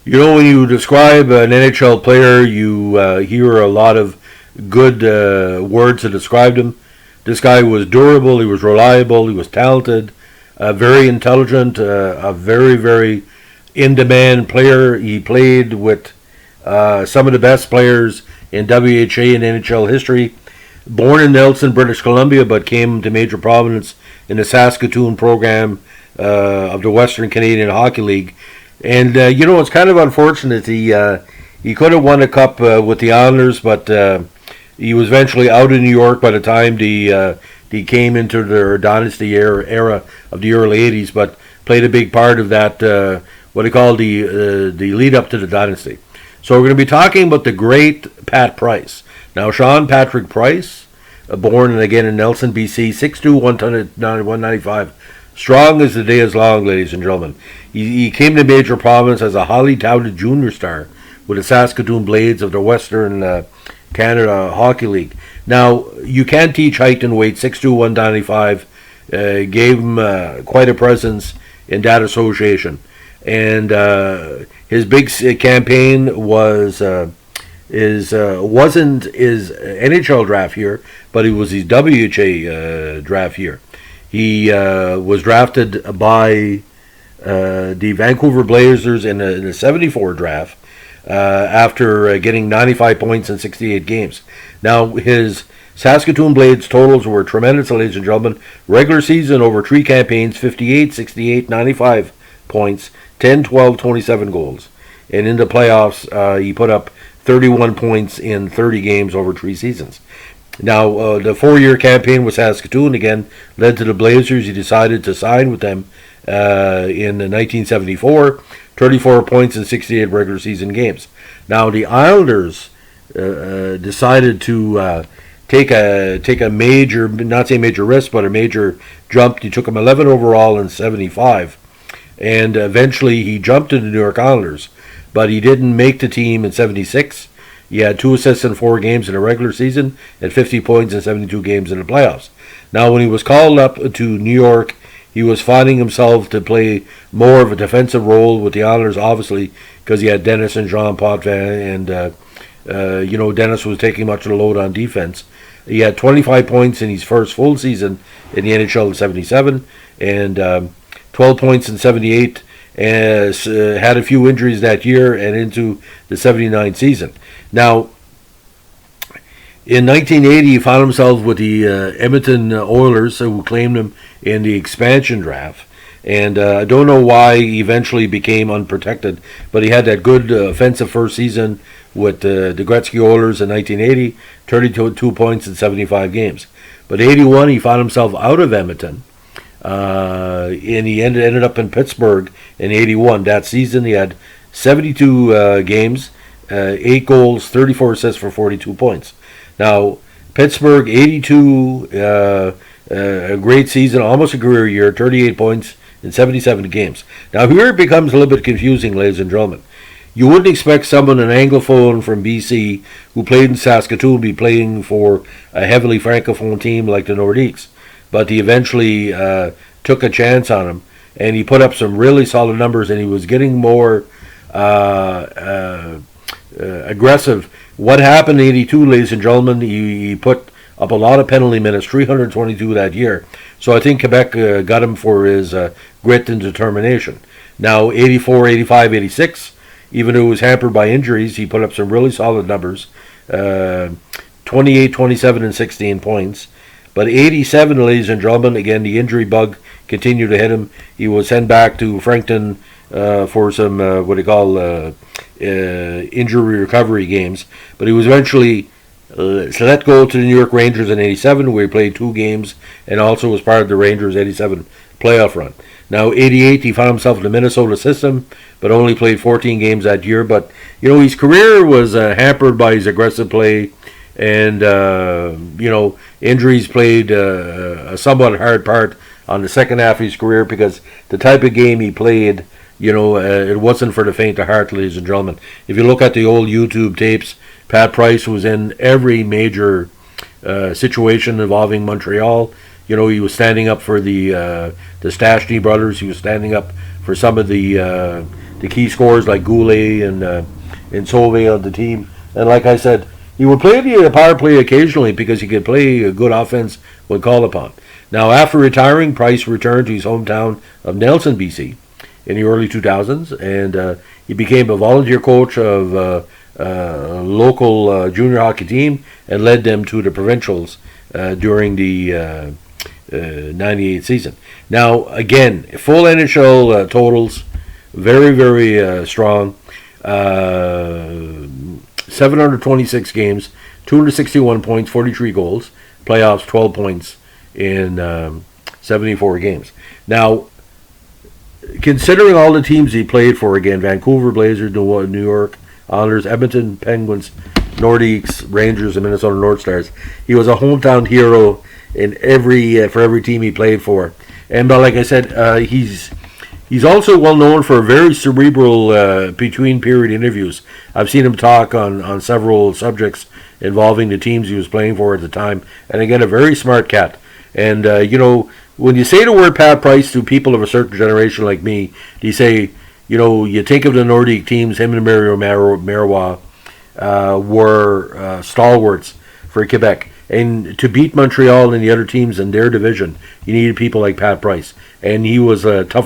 When you describe an NHL player, you hear a lot of good words to describe him. This guy was durable, he was reliable, he was talented, very intelligent, a very, very in-demand player. He played with some of the best players in WHA and NHL history. Born in Nelson, British Columbia, but came to major prominence in the Saskatoon program of the Western Canadian Hockey League. And it's kind of unfortunate. He could have won a cup with the Islanders, but he was eventually out of New York by the time he came into their dynasty era of the early '80s. But played a big part of that what they call the lead up to the dynasty. So we're going to be talking about the great Pat Price. Now, Sean Patrick Price, born again in Nelson, BC, 6'2", 195. Strong as the day is long, ladies and gentlemen. He came to major prominence as a highly touted junior star with the Saskatoon Blades of the Western Canada Hockey League. Now, you can't teach height and weight. 6'2", 195 gave him quite a presence in that association. And his big campaign wasn't his NHL draft year, but it was his WHA draft year. He was drafted by the Vancouver Blazers in a 74 draft after getting 95 points in 68 games. Now, his Saskatoon Blades totals were tremendous, ladies and gentlemen. Regular season over 3 campaigns, 58, 68, 95 points, 10, 12, 27 goals. And in the playoffs, he put up 31 points in 30 games over 3 seasons. Now, the 4-year campaign with Saskatoon, again, led to the Blazers. He decided to sign with them in 1974, 34 points in 68 regular season games. Now, the Islanders decided to take a major, not say major risk, but a major jump. He took him 11 overall in 75, and eventually he jumped to the New York Islanders, but he didn't make the team in 76. He had 2 assists in 4 games in the regular season and 50 points in 72 games in the playoffs. Now, when he was called up to New York, he was finding himself to play more of a defensive role with the Islanders, obviously, because he had Dennis and Jean Potvin, and Dennis was taking much of the load on defense. He had 25 points in his first full season in the NHL in 77, and 12 points in 78, and had a few injuries that year and into the 79 season. Now, in 1980, he found himself with the Edmonton Oilers, who claimed him in the expansion draft. And I don't know why he eventually became unprotected, but he had that good offensive first season with the Gretzky Oilers in 1980, 32 points in 75 games. But 81, he found himself out of Edmonton, and he ended up in Pittsburgh in 81. That season, he had 72 games, 8 goals, 34 assists for 42 points. Now, Pittsburgh, 82, a great season, almost a career year, 38 points in 77 games. Now, here it becomes a little bit confusing, ladies and gentlemen. You wouldn't expect someone, an Anglophone from BC, who played in Saskatoon, be playing for a heavily Francophone team like the Nordiques. But he eventually took a chance on him, and he put up some really solid numbers, and he was getting more aggressive. What happened in 82, ladies and gentlemen, he put up a lot of penalty minutes, 322 that year. So I think Quebec got him for his grit and determination. Now, 84, 85, 86, even though he was hampered by injuries, he put up some really solid numbers, 28, 27, and 16 points. But 87, ladies and gentlemen, again, the injury bug continued to hit him. He was sent back to Frankton for some, injury recovery games. But he was eventually let go to the New York Rangers in 87, where he played 2 games and also was part of the Rangers' 87 playoff run. Now, 88, he found himself in the Minnesota system, but only played 14 games that year. But, his career was hampered by his aggressive play, and, injuries played a somewhat hard part on the second half of his career, because the type of game he played, it wasn't for the faint of heart, ladies and gentlemen. If you look at the old YouTube tapes, Pat Price was in every major situation involving Montreal. He was standing up for the Stastny brothers. He was standing up for some of the the key scorers like Goulet and Sauvé on the team. And like I said, he would play the power play occasionally because he could play a good offense when called upon. Now, after retiring, Price returned to his hometown of Nelson, BC in the early 2000s, and he became a volunteer coach of a local junior hockey team and led them to the provincials during the 98 season. Now, again, full NHL totals, very, very strong. 726 games, 261 points, 43 goals, playoffs 12 points in 74 games. Now, considering all the teams he played for, again, Vancouver Blazers, New York Islanders, Edmonton Penguins, Nordiques, Rangers, and Minnesota North Stars, he was a hometown hero in for every team he played for. And like I said, he's also well known for very cerebral between period interviews. I've seen him talk on several subjects involving the teams he was playing for at the time. And again, a very smart cat. And when you say the word Pat Price to people of a certain generation like me, you say, you think of the Nordic teams. Him and Mario Marois were stalwarts for Quebec. And to beat Montreal and the other teams in their division, you needed people like Pat Price. And he was a tough